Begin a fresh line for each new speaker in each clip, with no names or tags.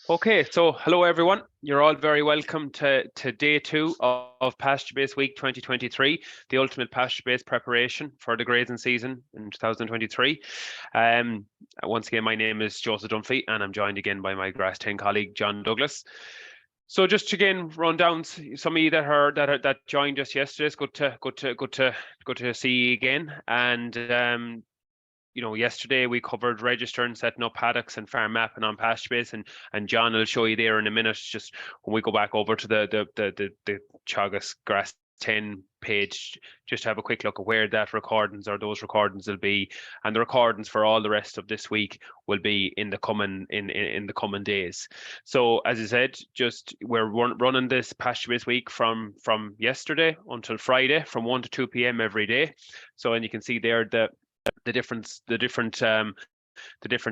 Okay, so hello everyone. You're all very welcome to day two of PastureBase Week 2023, the ultimate PastureBase preparation for the grazing season in 2023. Once again, my name is Joseph Dunphy, and I'm joined again by my Grass10 colleague John Douglas. So just to again run down some of you that joined us yesterday. It's good to see you again. And yesterday we covered registering, setting up paddocks and farm mapping on PastureBase, and John will show you there in a minute, just when we go back over to the Teagasc Grass10 page, just to have a quick look at where those recordings will be, and the recordings for all the rest of this week will be in the coming days. So as I said, just we're running this PastureBase week from yesterday until Friday from 1 to 2 p.m. every day. So, and you can see there the different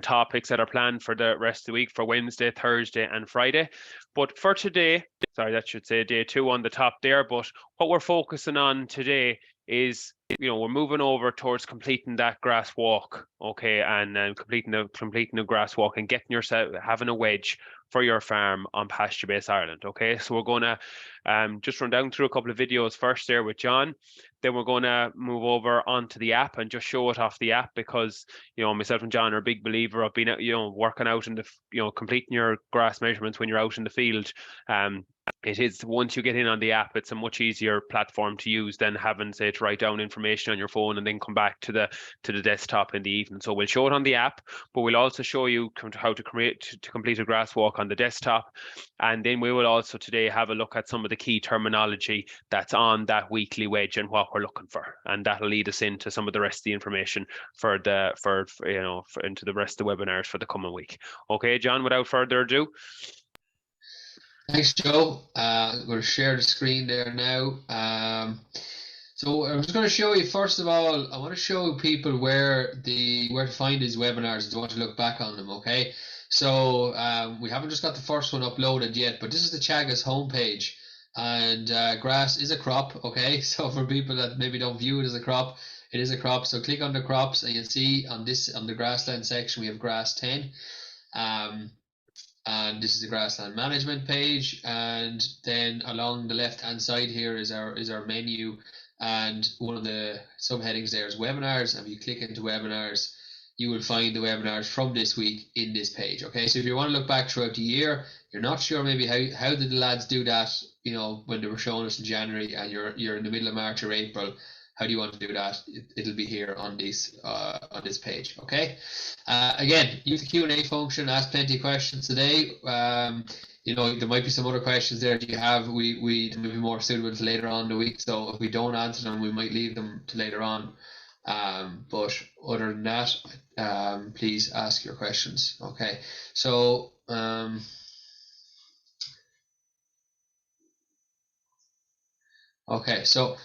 topics that are planned for the rest of the week for Wednesday, Thursday, and Friday. But for today, sorry, that should say day two on the top there. But what we're focusing on today is, we're moving over towards completing that grass walk, okay, and completing the grass walk and having a wedge for your farm on PastureBase Ireland. Okay, so we're going to just run down through a couple of videos first there with John. Then we're going to move over onto the app and just show it off the app, because myself and John are a big believer of being working out in the completing your grass measurements when you're out in the field. It is, once you get in on the app, it's a much easier platform to use than having, say, to write down information on your phone and then come back to the desktop in the evening. So we'll show it on the app, but we'll also show you how to complete a grass walk on the desktop. And then we will also today have a look at some of the key terminology that's on that weekly wedge and what we're looking for, and that'll lead us into some of the rest of the information into the rest of the webinars for the coming week. Okay, John, without further ado.
Thanks, Joe. I'm going to share the screen there now. So I'm just going to show you, first of all, I want to show people where to find these webinars if you want to look back on them, okay? So we haven't just got the first one uploaded yet, but this is the Teagasc homepage, and grass is a crop, okay? So for people that maybe don't view it as a crop, it is a crop. So click on the crops, and you'll see on the grassland section we have Grass10. And this is the grassland management page, and then along the left hand side here is our menu, and one of the subheadings there is webinars, and if you click into webinars you will find the webinars from this week in this page. Okay, so if you want to look back throughout the year, you're not sure maybe how did the lads do that, when they were showing us in January, and you're in the middle of March or April, how do you want to do that? It'll be here on this page. Okay. Again, use the Q&A function. Ask plenty of questions today. There might be some other questions there that you have. We may be more suitable to later on in the week. So if we don't answer them, we might leave them to later on. But other than that, please ask your questions. Okay. So okay. So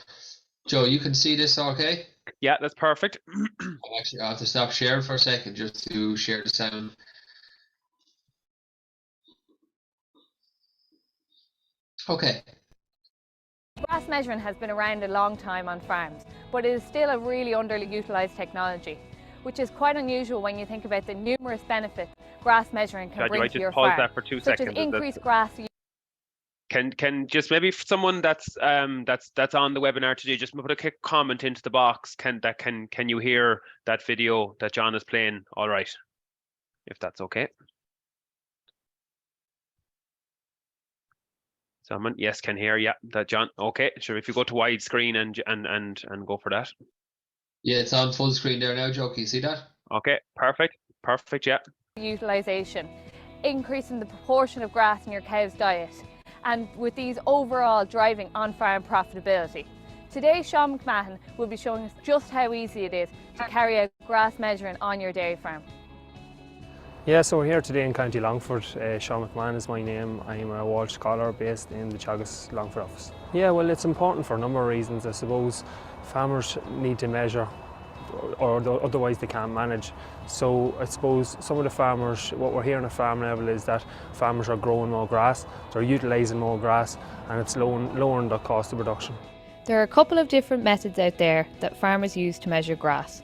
Joe, you can see this okay?
Yeah, that's perfect.
Actually, I'll have to stop sharing for a second just to share the sound. Okay.
Grass measuring has been around a long time on farms, but it is still a really underutilized technology, which is quite unusual when you think about the numerous benefits grass measuring can bring to your farm,
that for 2
such
seconds,
as increased grass.
Can just maybe someone that's on the webinar today just put a quick comment into the box. Can you hear that video that John is playing? All right, if that's okay. Someone, yes, can hear. Yeah, that John. Okay, sure. If you go to widescreen and go for that.
Yeah, it's on full screen there now, Joe. Can you see that?
Okay, perfect. Yeah.
Utilization, increasing the proportion of grass in your cow's diet, and with these overall driving on-farm profitability. Today, Sean McMahon will be showing us just how easy it is to carry out grass measuring on your dairy farm.
Yeah, so we're here today in County Longford. Sean McMahon is my name. I'm a Walsh scholar based in the Teagasc Longford office. Yeah, well, it's important for a number of reasons. I suppose farmers need to measure, or otherwise they can't manage. So I suppose some of the farmers, what we're hearing at farm level is that farmers are growing more grass, they're utilising more grass, and it's lowering the cost of production.
There are a couple of different methods out there that farmers use to measure grass.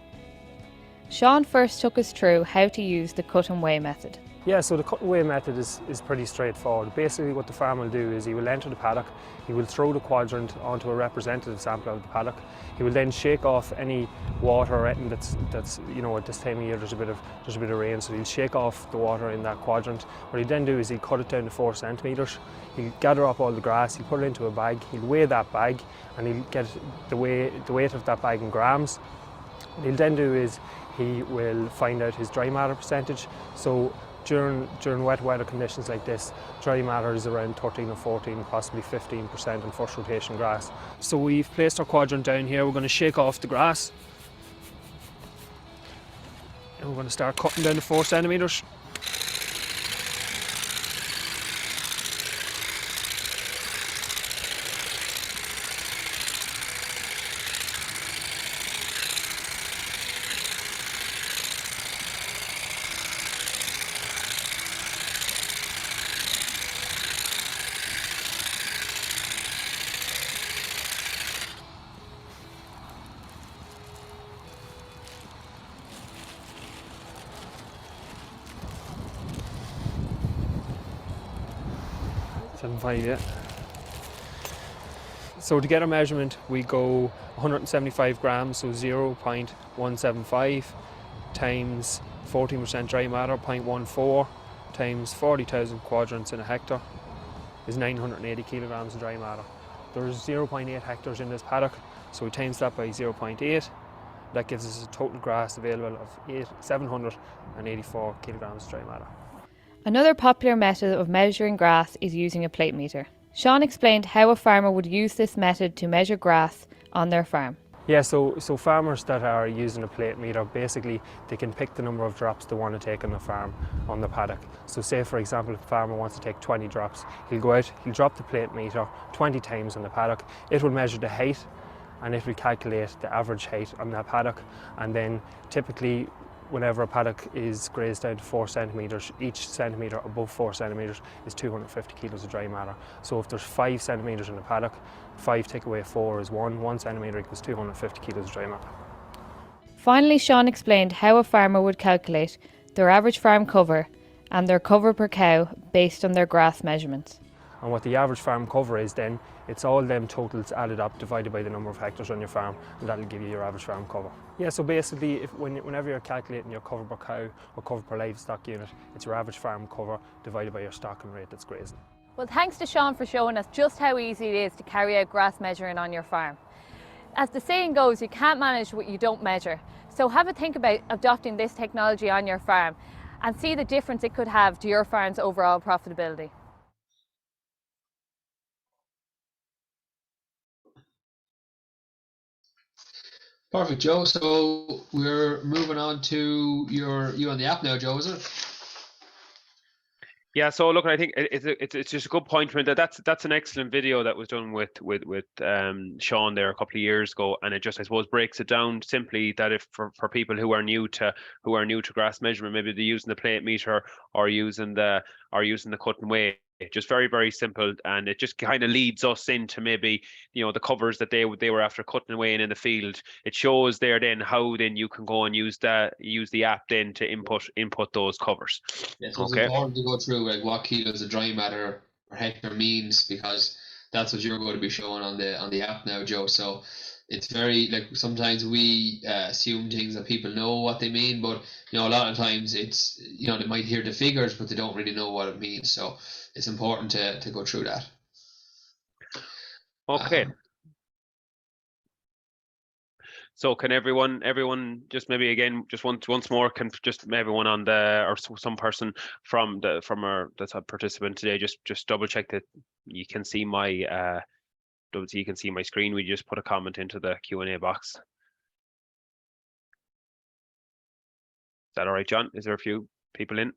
Sean first took us through how to use the cut and weigh method.
Yeah, so the cutting away method is pretty straightforward. Basically what the farmer will do is he will enter the paddock, he will throw the quadrant onto a representative sample of the paddock, he will then shake off any water or anything that's you know, at this time of year there's a bit of rain, so he'll shake off the water in that quadrant. What he'll then do is he'll cut it down to 4 centimetres, he'll gather up all the grass, he'll put it into a bag, he'll weigh that bag and he'll get the weight of that bag in grams. What he'll then do is he will find out his dry matter percentage. So during wet weather conditions like this, dry matter is around 13 or 14, possibly 15% in first rotation grass. So we've placed our quadrant down here, we're going to shake off the grass. And we're going to start cutting down to 4 centimetres. Yeah. So to get our measurement, we go 175 grams, so 0.175 times 14% dry matter, 0.14 times 40,000 quadrants in a hectare is 980 kilograms of dry matter. There's 0.8 hectares in this paddock, so we times that by 0.8. That gives us a total grass available of 784 kilograms of dry matter.
Another popular method of measuring grass is using a plate meter. Sean explained how a farmer would use this method to measure grass on their farm.
Yeah, so farmers that are using a plate meter, basically they can pick the number of drops they want to take on the farm, on the paddock. So say for example, if a farmer wants to take 20 drops, he'll go out, he'll drop the plate meter 20 times on the paddock. It will measure the height and it will calculate the average height on that paddock, and then typically whenever a paddock is grazed down to 4 centimetres, each centimetre above 4 centimetres is 250 kilos of dry matter. So if there's 5 centimetres in the paddock, 5 take away 4 is 1 centimetre equals 250 kilos of dry matter.
Finally, Sean explained how a farmer would calculate their average farm cover and their cover per cow based on their grass measurements.
And what the average farm cover is then, it's all them totals added up divided by the number of hectares on your farm, and that'll give you your average farm cover. Yeah, so basically whenever you're calculating your cover per cow or cover per livestock unit, it's your average farm cover divided by your stocking rate that's grazing.
Well, thanks to Sean for showing us just how easy it is to carry out grass measuring on your farm. As the saying goes, you can't manage what you don't measure. So have a think about adopting this technology on your farm and see the difference it could have to your farm's overall profitability.
Perfect, Joe. So we're moving on to you on the app now, Joe, is it?
Yeah, so look, I think it's just a good point. That's an excellent video that was done with Sean there a couple of years ago, and it just, I suppose, breaks it down simply that if for people who are new to grass measurement, maybe they're using the plate meter or using the cut and weigh. Just very, very simple, and it just kind of leads us into maybe, you know, the covers that they were after cutting away in the field. It shows there then how then you can go and use the app then to input those covers.
Yeah, so it's important to go through like what kilos of dry matter per hectare means, because that's what you're going to be showing on the app now, Joe. So it's very, like, sometimes we assume things that people know what they mean, but you know, a lot of times it's, you know, they might hear the figures but they don't really know what it means. So it's important to go through that.
Okay. So can everyone just maybe again just once more, can just everyone on or some person from that's a participant today just double check that you can see my screen. We just put a comment into the Q&A box. Is that all right, John? Is there a few people in?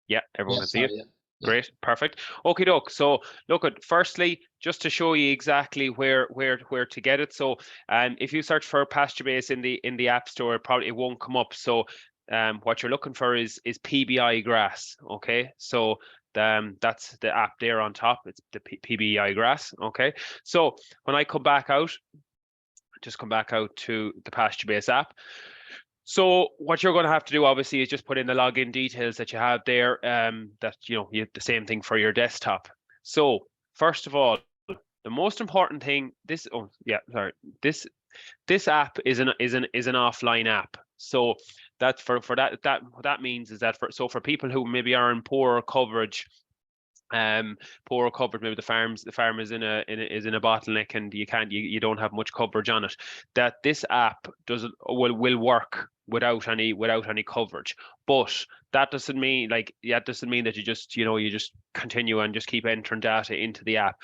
Yeah, everyone can see it. Yeah. Great, perfect. Okay, doke. So look at, firstly, just to show you exactly where to get it. So if you search for PastureBase in the App Store, it won't come up. So what you're looking for is PBI grass. Okay, so that's the app there on top. It's the PBI grass. Okay, so when I come back out, just come back out to the PastureBase app. So what you're going to have to do, obviously, is just put in the login details that you have there. That you the same thing for your desktop. So first of all, the most important thing. This app is an offline app. So that what that means is that for people who maybe are in poorer coverage. Maybe the farm is in a bottleneck and you don't have much coverage on it, that this app will work without any coverage. But that doesn't mean that you just continue and just keep entering data into the app.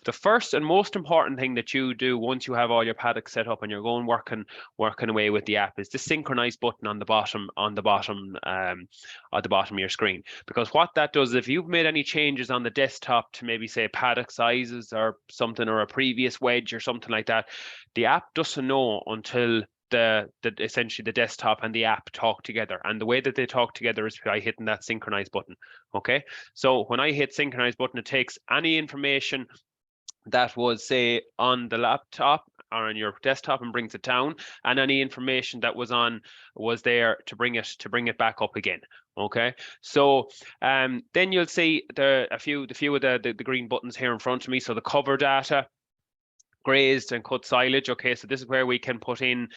The first and most important thing that you do once you have all your paddocks set up and you're going working away with the app is the synchronize button on the bottom at the bottom of your screen. Because what that does, if you've made any changes on the desktop to maybe say paddock sizes or something, or a previous wedge or something like that, the app doesn't know until essentially the desktop and the app talk together. And the way that they talk together is by hitting that synchronize button. Okay, so when I hit synchronize button, it takes any information that was, say, on the laptop or on your desktop and brings it down, and any information that was there to bring it back up again. Okay, so then you'll see a few of the green buttons here in front of me. So the cover data, grazed and cut silage. Okay, so this is where we can put in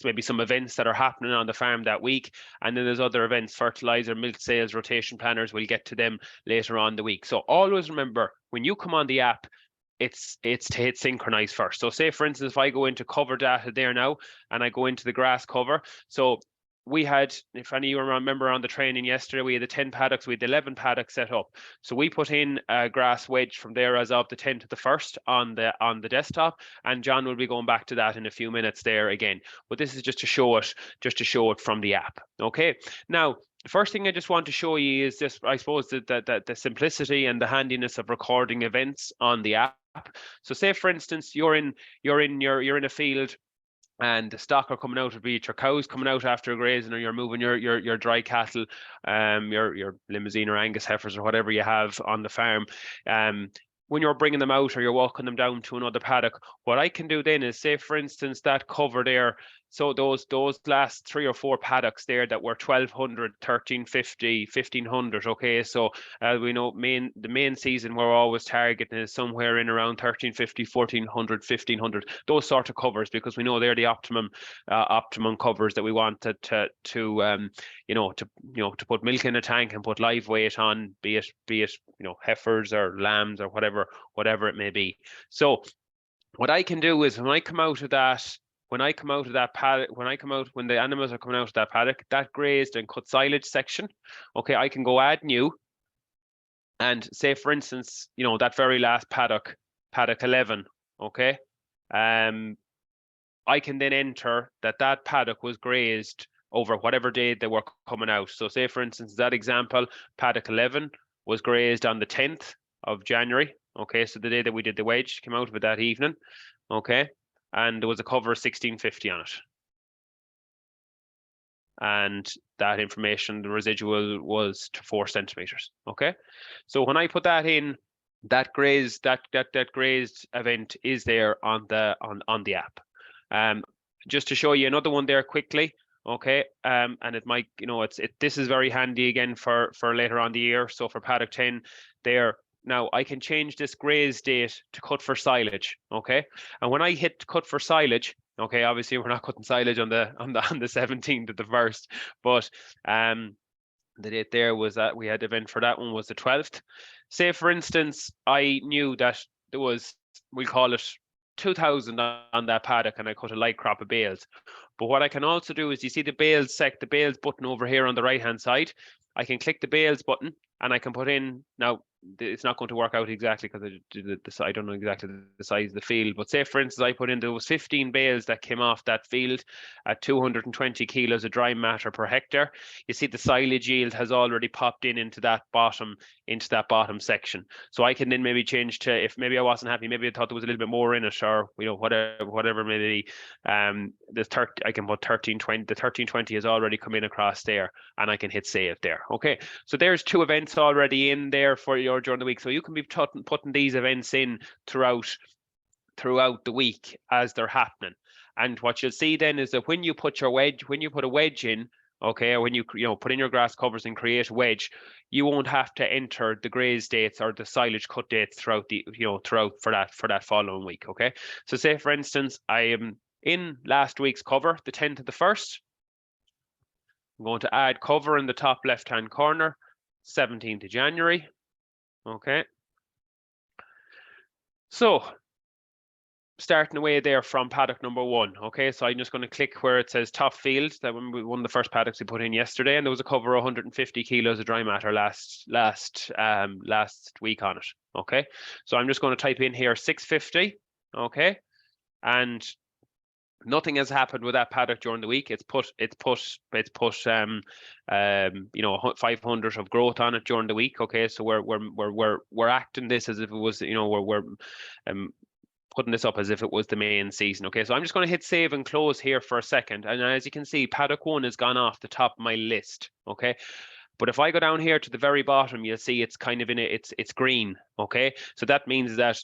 maybe some events that are happening on the farm that week, and then there's other events, fertilizer, milk sales, rotation planners. We'll get to them later on the week. So always remember, when you come on the app, it's to hit synchronize first. So say, for instance, if I go into cover data there now and I go into the grass cover, so we had, if any of you remember on the training yesterday, we had the 10 paddocks, we had 11 paddocks set up. So we put in a grass wedge from there as of the 10 to the 1st on the desktop, and John will be going back to that in a few minutes there again. But this is just to show it from the app. Okay, now the first thing I just want to show you is just, I suppose, the simplicity and the handiness of recording events on the app. So say, for instance, you're in a field and the stock are coming out, of each your cows coming out after grazing, or you're moving your dry cattle, your Limousin or Angus heifers or whatever you have on the farm. When you're bringing them out or you're walking them down to another paddock, what I can do then is, say, for instance, that cover there, so those last 3 or 4 paddocks there that were 1200, 1350, 1500. Okay, so we know the main season we're always targeting is somewhere in around 1350, 1400, 1500, those sort of covers, because we know they're the optimum covers that we want to put milk in a tank and put live weight on, be it heifers or lambs or whatever it may be. So what I can do is, when the animals are coming out of that paddock, that grazed and cut silage section, okay, I can go add new, and say, for instance, that very last paddock 11, okay, I can then enter that paddock was grazed over whatever day they were coming out. So say, for instance, that example, paddock 11 was grazed on the 10th of January. Okay, so the day that we did the wedge, came out of it that evening. Okay, and there was a cover of 1650 on it. And that information, the residual was to 4 centimeters. Okay, so when I put that in, that grazed event is there on the app. Just to show you another one there quickly. Okay, and it might, this is very handy again for later on the year. So for paddock 10 there, now I can change this graze date to cut for silage. Okay, and when I hit cut for silage, okay, obviously we're not cutting silage on the 17th of the 1st, but the date there was that we had event for that one was the 12th. Say, for instance, I knew that there was, we'll call it 2000 on that paddock, and I cut a light crop of bales. But what I can also do is, you see the bales button over here on the right hand side. I can click the bales button and I can put in, now it's not going to work out exactly because I don't know exactly the size of the field, but say, for instance, I put in, there was 15 bales that came off that field at 220 kilos of dry matter per hectare. You see the silage yield has already popped into that bottom section. So I can then maybe change to, if maybe I wasn't happy, maybe I thought there was a little bit more in it, or whatever maybe, I can put 1320. The 1320 has already come in across there, and I can hit save there. Okay, so there's 2 events already in there for you during the week, so you can be putting these events in throughout the week as they're happening. And what you'll see then is that when you put a wedge in, okay, or when you put in your grass covers and create a wedge, you won't have to enter the graze dates or the silage cut dates throughout for that following week. Okay, so say for instance I am in last week's cover, the 10th of the 1st. I'm going to add cover in the top left hand corner, 17th of January. Okay, so starting away there from paddock number 1. Okay, so I'm just going to click where it says top field. That one of the first paddocks we put in yesterday, and there was a cover of 150 kilos of dry matter last week on it. Okay, so I'm just going to type in here 650. Okay, and nothing has happened with that paddock during the week. It's put 500 of growth on it during the week. Okay, so we're acting this as if it was, we're putting this up as if it was the main season. Okay, so I'm just going to hit save and close here for a second, and as you can see, paddock 1 has gone off the top of my list. Okay, but if I go down here to the very bottom, you'll see it's kind of it's green. Okay, so that means that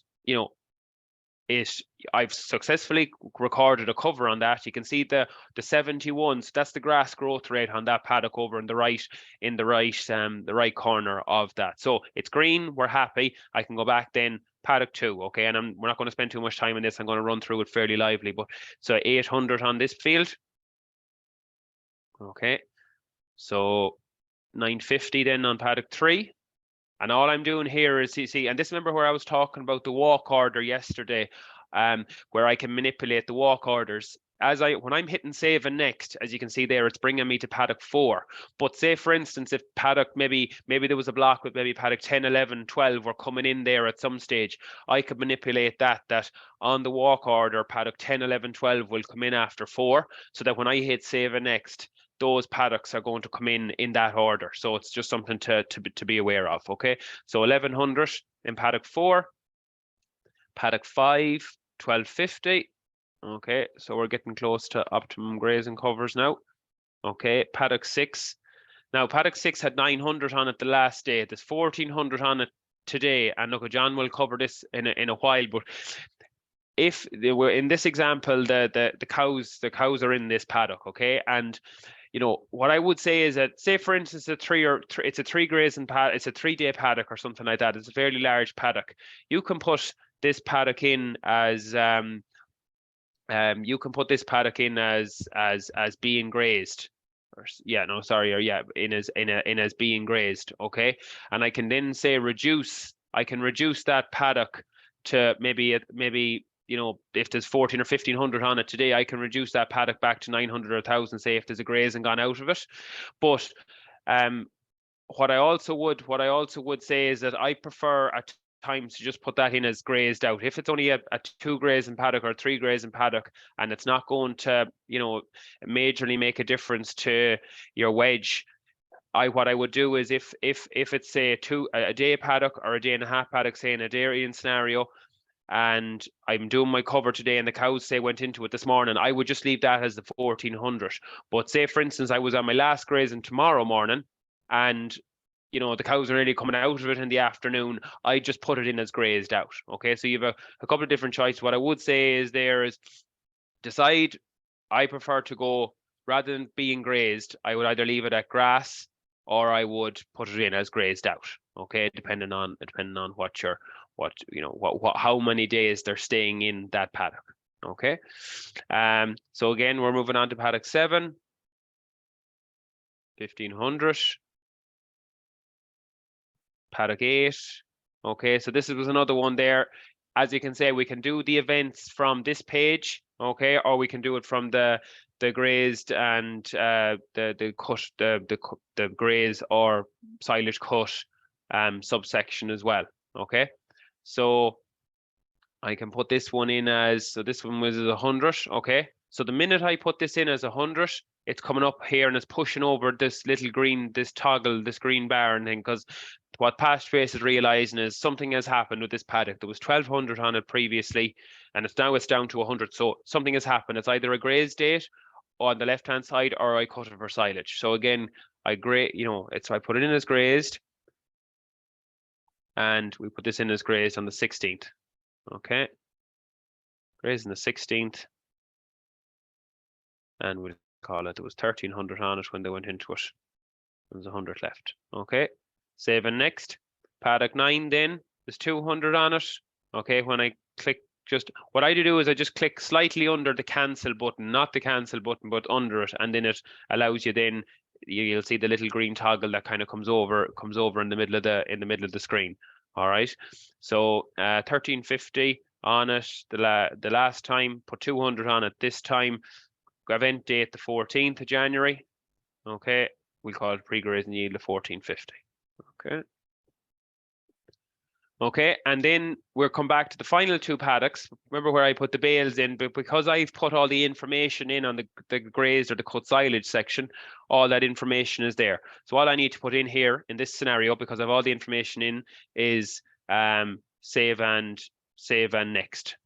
I've successfully recorded a cover on that. You can see the 71. So that's the grass growth rate on that paddock over in the right corner of that. So it's green. We're happy. I can go back then paddock 2. Okay, and we're not going to spend too much time on this. I'm going to run through it fairly lively. But so 800 on this field. Okay, so 950 then on paddock 3. And all I'm doing here is, you see, and this, remember where I was talking about the walk order yesterday, where I can manipulate the walk orders. When I'm hitting save and next, as you can see there, it's bringing me to paddock 4. But say, for instance, if paddock, maybe there was a block with maybe paddock 10, 11, 12 were coming in there at some stage, I could manipulate that on the walk order, paddock 10, 11, 12 will come in after 4, so that when I hit save and next, those paddocks are going to come in that order. So it's just something to be aware of. Okay, so 1100 in paddock 4, paddock 5, 1250. Okay, so we're getting close to optimum grazing covers now. Okay, paddock 6. Now paddock 6 had 900 on it the last day. There's 1400 on it today, and look, John will cover this in a while, but if they were in this example, the cows are in this paddock. Okay, and what I would say is that, say for instance, it's a 3 grazing paddock, it's a 3-day paddock or something like that. It's a fairly large paddock. You can put this paddock in as being grazed, in as being grazed. Okay, and I can then say reduce. I can reduce that paddock to maybe if there's 14 or 1500 on it today, I can reduce that paddock back to 900 or 1000, say, if there's a grazing gone out of it. But what I also would say is that I prefer at times to just put that in as grazed out. If it's only a 2 grazing paddock or a 3 grazing paddock, and it's not going to majorly make a difference to your wedge, what I would do is if it's, say, a day paddock or a day and a half paddock, say in a dairying scenario, and I'm doing my cover today and the cows, say, went into it this morning, I would just leave that as the 1400. But say, for instance, I was on my last grazing tomorrow morning, and the cows are nearly coming out of it in the afternoon, I just put it in as grazed out. Okay, so you have a couple of different choices. What I would say is decide. I prefer to go, rather than being grazed, I would either leave it at grass or I would put it in as grazed out. Okay, depending on how many days they're staying in that paddock. Okay, so again, we're moving on to paddock 7, 1500, paddock 8. Okay, so this was another one there. As you can say, we can do the events from this page, okay, or we can do it from the grazed and the cut, the graze or silage cut subsection as well. Okay, so I can put this one in as, so this one was 100. Okay, so the minute I put this in as 100, it's coming up here and it's pushing over this little green, this toggle, this green bar and thing, because what PastureBase is realizing is something has happened with this paddock. There was 1200 on it previously, and it's down to 100. So something has happened. It's either a graze date on the left hand side, or I cut it for silage. So again, I put it in as grazed, and we put this in as grazed on the 16th. Okay, grazed on the 16th. and we'll call it, there was 1300 on it when they went into it. There's 100 left. Okay, save and next. Paddock 9 then, there's 200 on it. Okay, when I click, just what I do is I just click slightly under the cancel button, not the cancel button, but under it, and then it allows you then, you'll see the little green toggle that kind of comes over in the middle of the screen. All right, so 1350 on it the last time, put 200 on it this time. Event date the 14th of January. Okay, we'll call it pre-grazing yield of 1450. Okay. Okay, and then we'll come back to the final two paddocks. Remember where I put the bales in, but because I've put all the information in on the grazed or the cut silage section, all that information is there. So all I need to put in here in this scenario, because I've all the information in, is save and next.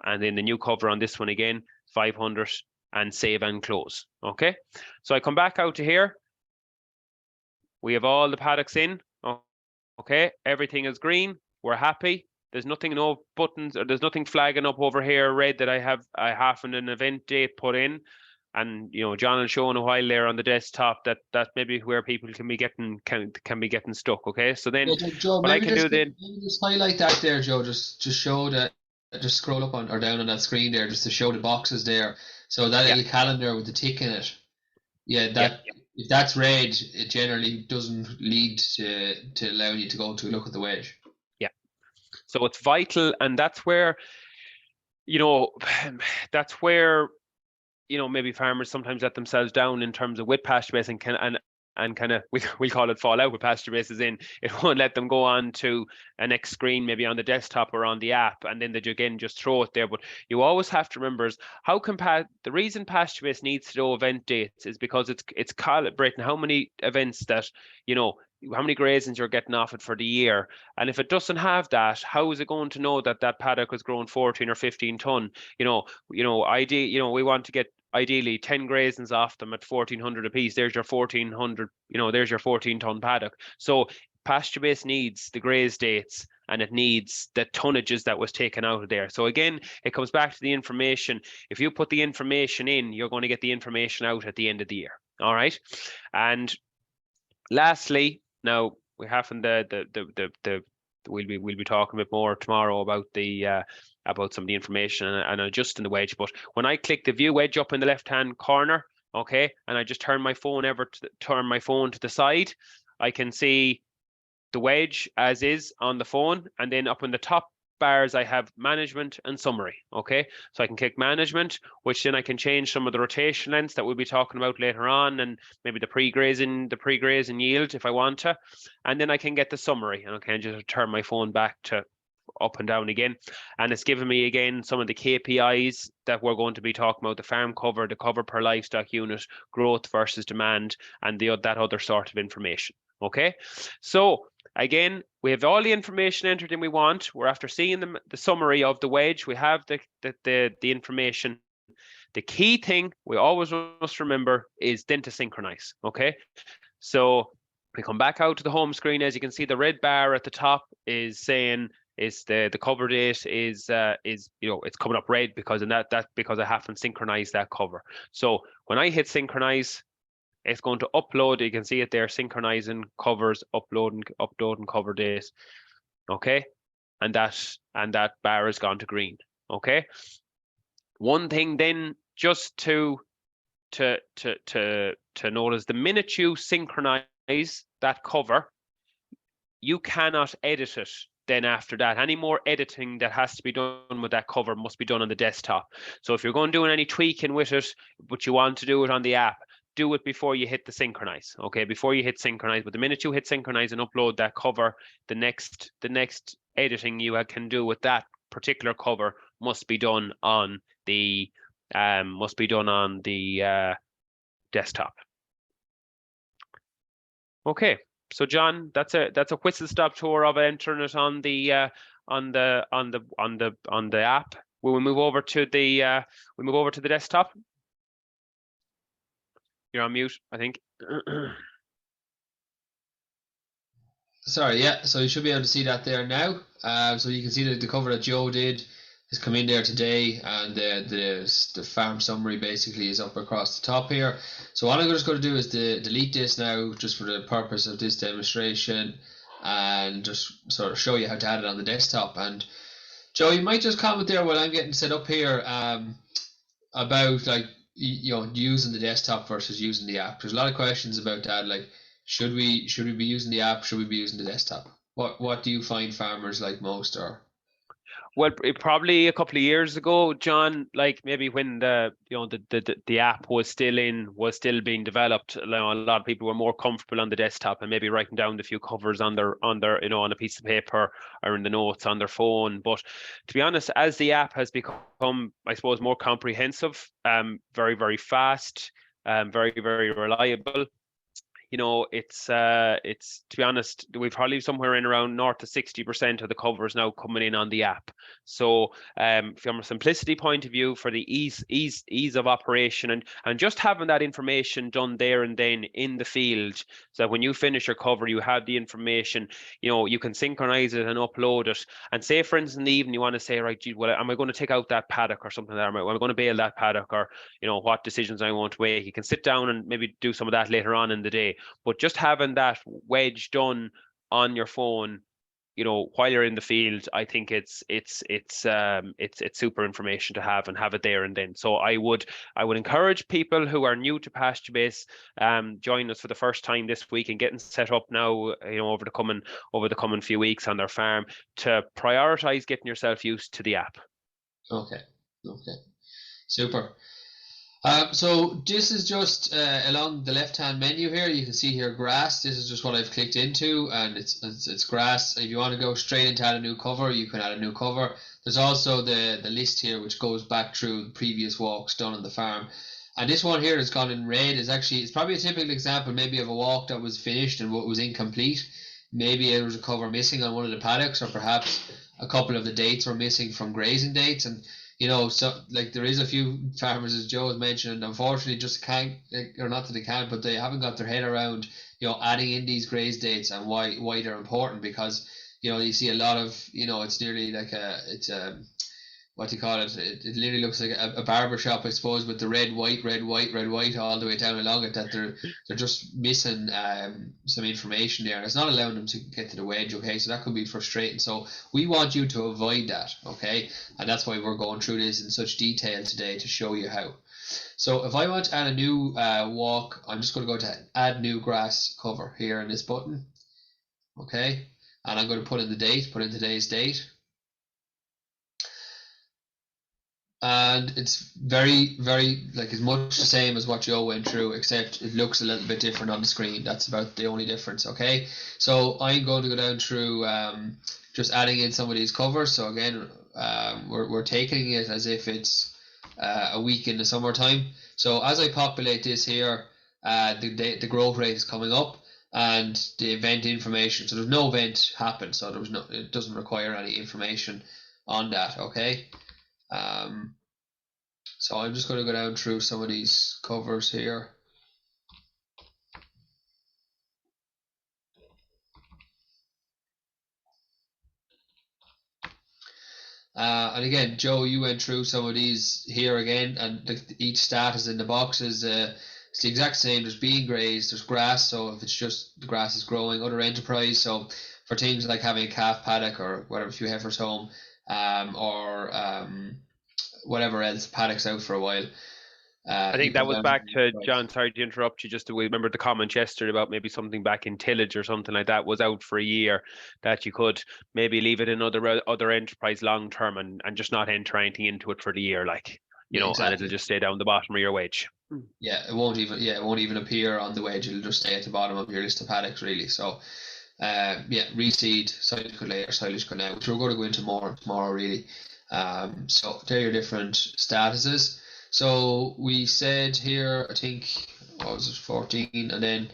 And then the new cover on this one again, 500, and save and close. Okay, so I come back out to here. We have all the paddocks in. Okay, everything is green. We're happy. There's nothing, no buttons, or there's nothing flagging up over here red that I haven't an event date put in. And you know, John will show in a while there on the desktop that maybe where people can be getting stuck. Okay, so then
Joe,
what I can do then,
maybe just highlight that there, Joe. Just show that. Just scroll up on or down on that screen there, just to show the boxes there. So that little calendar with the tick in it. Yeah, that. Yeah. If that's red, it generally doesn't lead to allowing you to go to look at the wedge.
Yeah. So it's vital, and that's where, you know, maybe farmers sometimes let themselves down in terms of with PastureBase and kind of we call it fall out with PastureBase, is in it won't let them go on to a next screen, maybe on the desktop or on the app, and then they again just throw it there. But you always have to remember is how can the reason PastureBase needs to know event dates is because it's calibrating how many events that, you know, how many grazings you're getting off it for the year. And if it doesn't have that, how is it going to know that that paddock was growing 14 or 15 ton? We want to get ideally 10 grazings off them at 1400 a piece. There's your 1400, there's your 14 ton paddock. So PastureBase needs the graze dates, and it needs the tonnages that was taken out of there. So again, it comes back to the information. If you put the information in, you're going to get the information out at the end of the year. All right. And lastly, now we haven't we'll be talking a bit more tomorrow about about some of the information and adjusting the wedge. But when I click the view wedge up in the left hand corner, okay, and I just turn my phone to the side, I can see the wedge as is on the phone, and then up in the top bars I have management and summary. Okay, so I can click management, which then I can change some of the rotation lengths that we'll be talking about later on, and maybe the pre-grazing yield if I want to, and then I can get the summary, and I can just turn my phone back to up and down again, and it's giving me again some of the KPIs that we're going to be talking about: the farm cover, the cover per livestock unit, growth versus demand, and that other sort of information. Okay, so again, we have all the information entered in we want. We're after seeing the summary of the wedge. We have the information. The key thing we always must remember is then to synchronize. Okay, so we come back out to the home screen. As you can see, the red bar at the top is saying the cover date is it's coming up red because because I haven't synchronized that cover. So when I hit synchronize, it's going to upload. You can see it there, synchronizing covers, uploading cover date. Okay, and that bar has gone to green. Okay, one thing then just to notice, the minute you synchronize that cover, you cannot edit it. Then after that, any more editing that has to be done with that cover must be done on the desktop. So if you're going to do any tweaking with it, but you want to do it on the app, do it before you hit the synchronize. Okay, before you hit synchronize. But the minute you hit synchronize and upload that cover, the next editing you can do with that particular cover must be done on the desktop. Okay, so John, that's a whistle stop tour of entering it on the app. We will move over to the desktop. You're on mute, I think.
Sorry, yeah. So you should be able to see that there now. So you can see the cover that Joe did has come in there today, and the farm summary basically is up across the top here. So all I'm just going to do is delete this now, just for the purpose of this demonstration, and just sort of show you how to add it on the desktop. And Joe, you might just comment there while I'm getting set up here, about like using the desktop versus using the app. There's a lot of questions about that, like should we be using the app, should we be using the desktop? What do you find farmers like most? Or
Well, probably a couple of years ago, John, like maybe when the app was still being developed, a lot of people were more comfortable on the desktop and maybe writing down the few covers on their on a piece of paper or in the notes on their phone. But to be honest, as the app has become, I suppose, more comprehensive, very, very fast, very, very reliable. It's to be honest, we've probably somewhere in around north of 60% of the covers now coming in on the app. So from a simplicity point of view, for the ease of operation, and just having that information done there and then in the field, so that when you finish your cover, you have the information, you can synchronize it and upload it. And say, for instance, in the evening, you want to say, right, gee, well, am I going to take out that paddock or something like that? Am I going to bale that paddock, or what decisions I want to make? You can sit down and maybe do some of that later on in the day. But just having that wedge done on your phone, while you're in the field, I think it's super information to have, and have it there and then. So I would encourage people who are new to PastureBase, join us for the first time this week and getting set up now, over the coming few weeks on their farm, to prioritize getting yourself used to the app.
Okay, super. So this is just along the left-hand menu here. You can see here grass. This is just what I've clicked into, and it's grass. If you want to go straight into add a new cover, you can add a new cover. There's also the list here, which goes back through previous walks done on the farm. And this one here has gone in red. It's probably a typical example maybe of a walk that was finished and what was incomplete. Maybe there was a cover missing on one of the paddocks, or perhaps a couple of the dates were missing from grazing dates. And so like there is a few farmers, as Joe has mentioned, unfortunately just can't, or not that they can't, but they haven't got their head around, adding in these graze dates and why they're important. Because, you see a lot of, it's nearly like what do you call it? It literally looks like a barber shop, I suppose, with the red, white all the way down along it, that they're just missing some information there. And it's not allowing them to get to the wedge, okay? So that could be frustrating. So we want you to avoid that, okay? And that's why we're going through this in such detail today, to show you how. So if I want to add a new walk, I'm just going to go to add new grass cover here in this button, okay? And I'm going to put in the date, put in today's date. And it's very, very, like, it's much the same as what Joe went through, except it looks a little bit different on the screen. That's about the only difference, okay? So I'm going to go down through just adding in some of these covers. So again, we're taking it as if it's a week in the summertime. So as I populate this here, the growth rate is coming up, and the event information. So there's no event happened, so it doesn't require any information on that, okay? So I'm just going to go down through some of these covers here. And again, Joe, you went through some of these here again, and each stat is in the boxes. It's the exact same. There's being grazed, there's grass, so if it's just the grass is growing, other enterprise, so for things like having a calf paddock or whatever, a few heifers home, or whatever else, paddocks out for a while.
I think that was back to John. Sorry to interrupt you. Just to remember the comment yesterday about maybe something back in tillage or something like that was out for a year, that you could maybe leave it in other enterprise long term and just not enter anything into it for the year, like exactly. And it'll just stay down the bottom of your wedge.
Yeah, it won't even appear on the wedge. It'll just stay at the bottom of your list of paddocks, really. So reseed, silage later, silage now, which we're going to go into more tomorrow, really. So there are your different statuses. So we said here, I think, what was it, 14, and then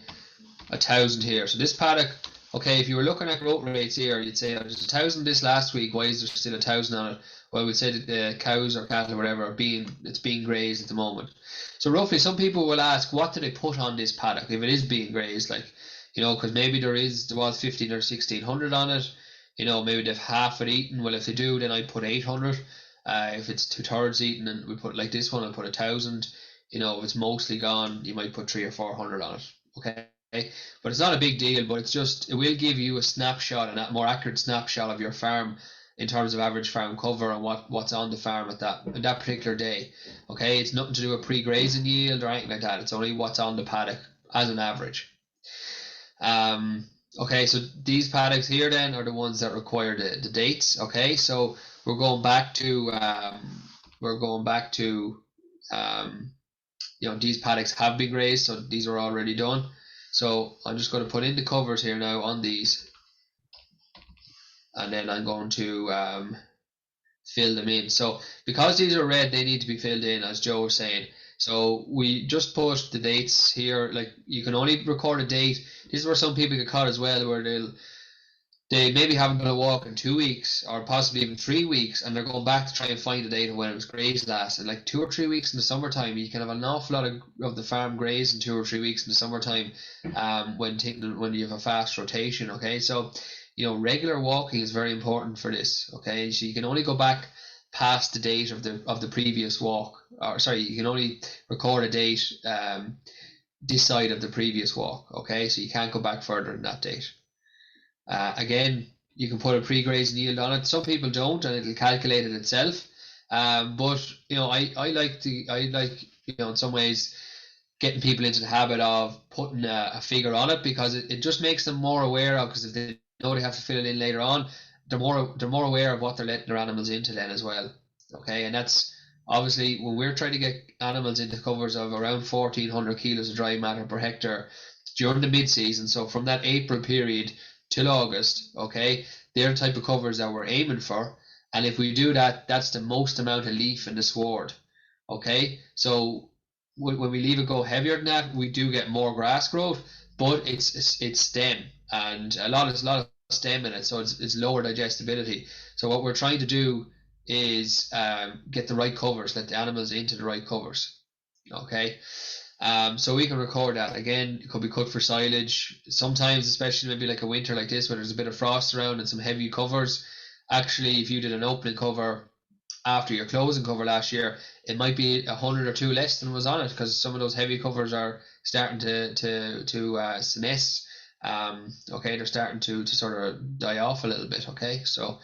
1,000 here. So this paddock, okay, if you were looking at growth rates here, you'd say, there's 1,000 this last week, why is there still 1,000 on it? Well, we'd say that the cows or cattle or whatever it's being grazed at the moment. So roughly, some people will ask, what did they put on this paddock if it is being grazed? Like, because maybe there was 1,500 or 1,600 on it. Maybe they've half it eaten. Well, if they do, then I put 800. If it's 2/3 eaten, and we put like this one, I'll put 1,000. You know, if it's mostly gone, you might put 300 or 400 on it. Okay, but it's not a big deal. But it's just, it will give you a snapshot, a more accurate snapshot of your farm in terms of average farm cover and what's on the farm at that particular day. Okay, it's nothing to do with pre-grazing yield or anything like that. It's only what's on the paddock as an average. Okay, so these paddocks here then are the ones that require the dates. Okay, so we're going back to you know, these paddocks have been grazed, so these are already done. So I'm just going to put in the covers here now on these, and then I'm going to fill them in. So because these are red, they need to be filled in, as Joe was saying. So we just put the dates here. Like, you can only record a date. This is where some people get caught as well, where they maybe haven't done a walk in 2 weeks or possibly even 3 weeks, and they're going back to try and find the date of when it was grazed last. And like 2 or 3 weeks in the summertime, you can have an awful lot of the farm grazed in 2 or 3 weeks in the summertime, when you have a fast rotation. Okay, so you know, regular walking is very important for this. Okay, so you can only go back past the date of the previous walk, or sorry, you can only record a date this side of the previous walk. Okay, so you can't go back further than that date. Again, you can put a pre-grazing yield on it. Some people don't, and it'll calculate it itself. But you know, I like you know, in some ways, getting people into the habit of putting a figure on it, because it just makes them more aware of, because if they know they have to fill it in later on, they're more aware of what they're letting their animals into then as well. Okay, and that's obviously when we're trying to get animals into covers of around 1,400 kilos of dry matter per hectare during the mid-season. So from that April period till August, okay, they're the type of covers that we're aiming for. And if we do that, that's the most amount of leaf in the sward. Okay, so when we leave it go heavier than that, we do get more grass growth, but it's stem, and a lot of stem in it, so it's lower digestibility. So what we're trying to do is get the right covers, let the animals into the right covers. Okay, so we can record that. Again, it could be cut for silage. Sometimes, especially maybe like a winter like this where there's a bit of frost around and some heavy covers, actually if you did an opening cover after your closing cover last year, it might be 100 or 2 less than was on it, because some of those heavy covers are starting to senesce. Okay, they're starting to sort of die off a little bit. Okay, so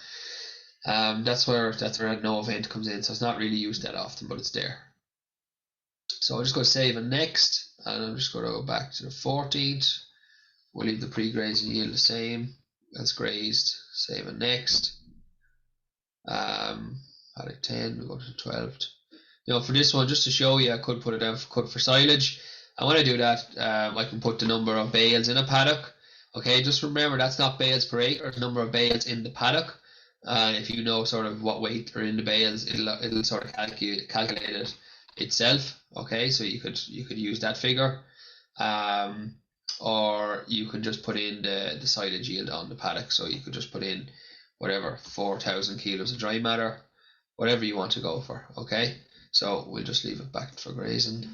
that's where a no event comes in. So it's not really used that often, but it's there. So I'm just going to save and next, and I'm just going to go back to the 14th. We'll leave the pre-grazing yield the same as grazed. Save and next. Paddock 10, we'll go to the 12th. You know, for this one, just to show you, I could put it down for cut for silage. And when I do that, I can put the number of bales in a paddock. Okay, just remember that's not bales per acre, it's the number of bales in the paddock. If you know sort of what weight are in the bales, it'll sort of calculate it itself. Okay, so you could use that figure, or you could just put in the silage yield on the paddock. So you could just put in whatever, 4,000 kilos of dry matter, whatever you want to go for. Okay, so we'll just leave it back for grazing.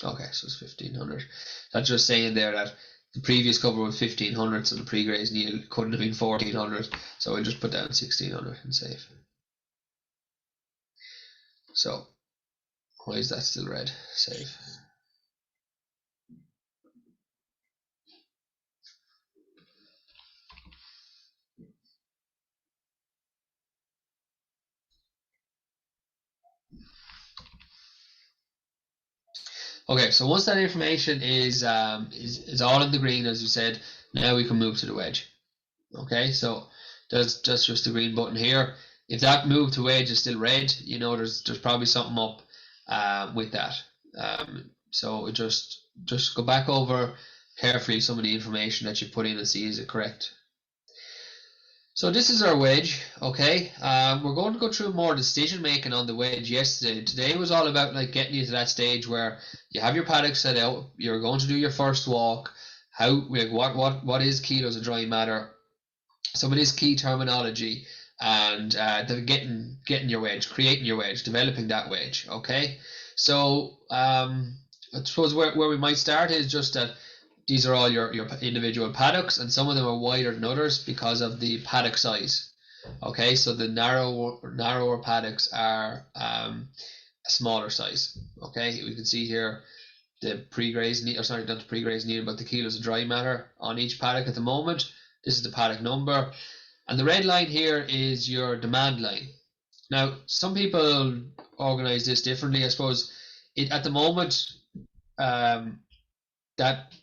Okay, so it's 1,500. That's just saying there that the previous cover was 1,500, so the pre-grazing yield couldn't have been 1,400. So we'll just put down 1,600 and save. So why is that still red? Save. Okay, so once that information is all in the green, as you said, now we can move to the wedge. Okay, so that's just the green button here. If that move to wedge is still red, you know there's probably something up with that. So just go back over carefully some of the information that you put in and see is it correct. So this is our wedge. Okay, we're going to go through more decision making on the wedge yesterday. Today was all about like getting you to that stage where you have your paddock set out, you're going to do your first walk, how like what is kilos of dry matter, some of this key terminology, and getting your wedge, creating your wedge, developing that wedge. Okay, so I suppose where we might start is just that these are all your individual paddocks, and some of them are wider than others because of the paddock size. Okay, so the narrower paddocks are a smaller size. Okay, we can see here the pre-graze needle, sorry, not the pre-graze needle, but the kilos of dry matter on each paddock at the moment. This is the paddock number, and the red line here is your demand line. Now, some people organize this differently. I suppose at the moment, that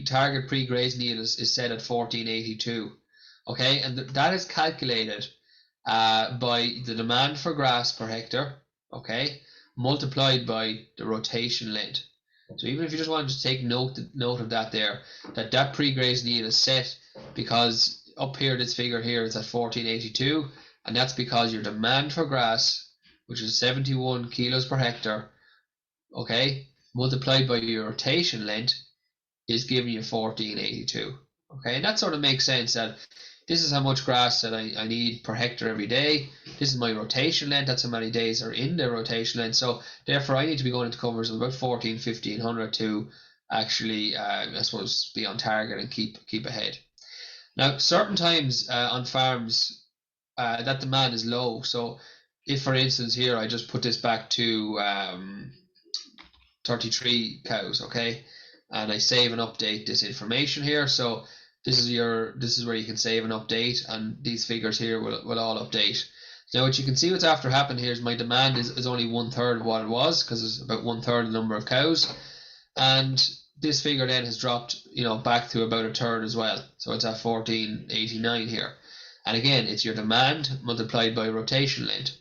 target pre-graze needle is set at 1482. Okay, and that is calculated by the demand for grass per hectare, okay, multiplied by the rotation length. So even if you just wanted to take note of that there, that pre-graze needle is set because up here, this figure here is at 1482, and that's because your demand for grass, which is 71 kilos per hectare, okay, multiplied by your rotation length, is giving you 1482. Okay, and that sort of makes sense that this is how much grass that I need per hectare every day. This is my rotation length. That's how many days are in the rotation length. So therefore, I need to be going into covers of about 1500 to actually, I suppose, be on target and keep ahead. Now, certain times on farms, that demand is low. So if, for instance, here I just put this back to 33 cows, okay, and I save and update this information here. So this is where you can save and update, and these figures here will all update. Now what you can see what's after happened here is my demand is only 1/3 of what it was, because it's about 1/3 the number of cows, and this figure then has dropped, back to about 1/3 as well. So it's at 1489 here, and again it's your demand multiplied by rotation length.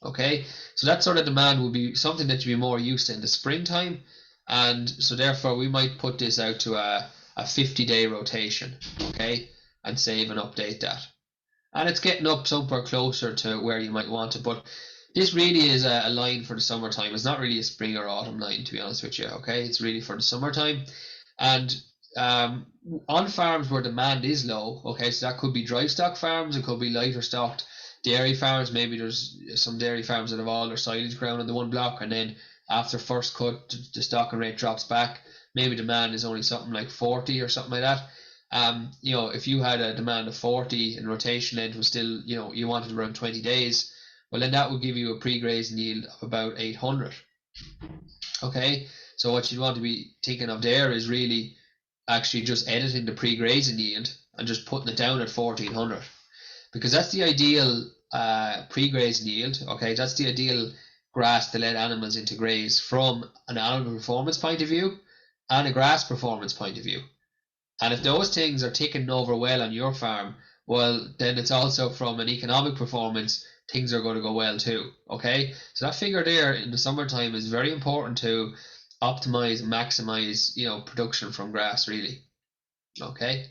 Okay, so that sort of demand will be something that you'll be more used to in the springtime, and so therefore we might put this out to a 50-day rotation, okay, and save and update that. And it's getting up somewhere closer to where you might want it, but this really is a line for the summertime. It's not really a spring or autumn line, to be honest with you, okay? It's really for the summertime. And on farms where demand is low, okay, so that could be dry stock farms, it could be lighter stocked dairy farms. Maybe there's some dairy farms that have all their silage ground on the one block, and then after first cut, the stocking rate drops back. Maybe demand is only something like 40 or something like that. If you had a demand of 40 and rotation length was still, you wanted around 20 days, well then that would give you a pre-grazing yield of about 800. Okay, so what you want to be thinking of there is really actually just editing the pre-grazing yield and just putting it down at 1400, because that's the ideal pre-grazing yield. Okay, that's the ideal grass to let animals into graze from an animal performance point of view and a grass performance point of view. And if those things are ticking over well on your farm, well, then it's also from an economic performance, things are going to go well too. Okay, so that figure there in the summertime is very important to optimize, maximize, production from grass, really. Okay,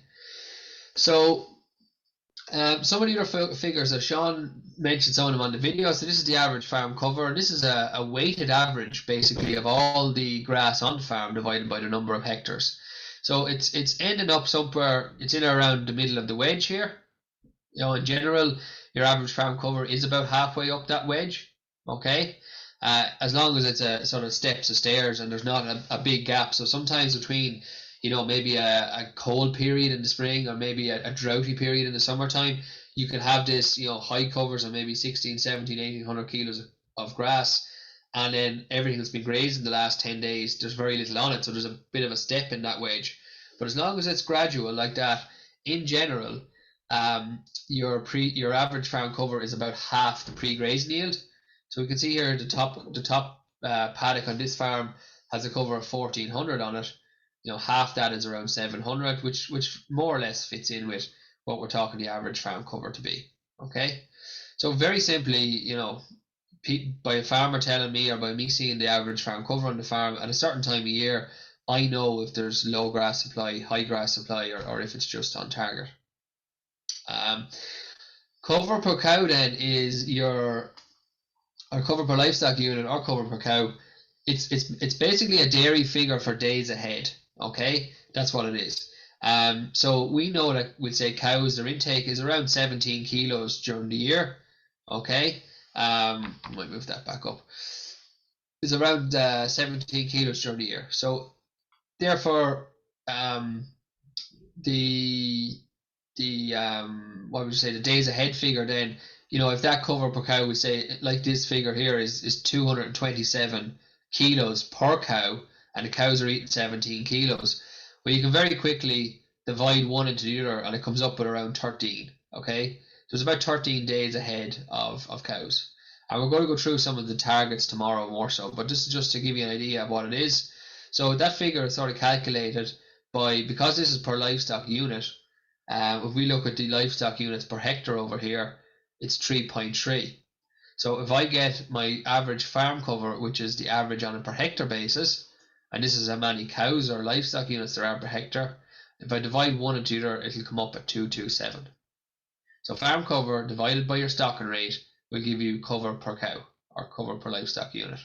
so some of the other figures that Sean mentioned, some of them on the video. So this is the average farm cover, and this is a weighted average basically of all the grass on farm divided by the number of hectares. So it's ending up somewhere, it's in around the middle of the wedge here. In general, your average farm cover is about halfway up that wedge. Okay, as long as it's a sort of steps of stairs and there's not a big gap. So sometimes between maybe a cold period in the spring or maybe a droughty period in the summertime, you can have this, high covers of maybe 16, 17, 1800 kilos of grass, and then everything that's been grazed in the last 10 days, there's very little on it, so there's a bit of a step in that wedge. But as long as it's gradual like that, in general, your average farm cover is about half the pre-grazing yield. So we can see here the top paddock on this farm has a cover of 1400 on it. Half that is around 700, which more or less fits in with what we're talking the average farm cover to be. Okay, so very simply, by a farmer telling me or by me seeing the average farm cover on the farm at a certain time of year, I know if there's low grass supply, high grass supply, or if it's just on target. Cover per cow then is or cover per livestock unit or cover per cow. It's basically a dairy figure for days ahead. Okay, that's what it is. So we know that we'd say cows, their intake is around 17 kilos during the year. Okay, I might move that back up. It's around 17 kilos during the year. So therefore, what would you say, the days ahead figure, then, if that cover per cow, we say, like this figure here is 227 kilos per cow, and the cows are eating 17 kilos, well, you can very quickly divide one into the other, and it comes up with around 13. Okay, so it's about 13 days ahead of cows. And we're going to go through some of the targets tomorrow more so, but this is just to give you an idea of what it is. So that figure is sort of calculated because this is per livestock unit. If we look at the livestock units per hectare over here, it's 3.3. So if I get my average farm cover, which is the average on a per hectare basis, and this is how many cows or livestock units there are per hectare, if I divide one into the other, it'll come up at 227. So farm cover divided by your stocking rate will give you cover per cow or cover per livestock unit.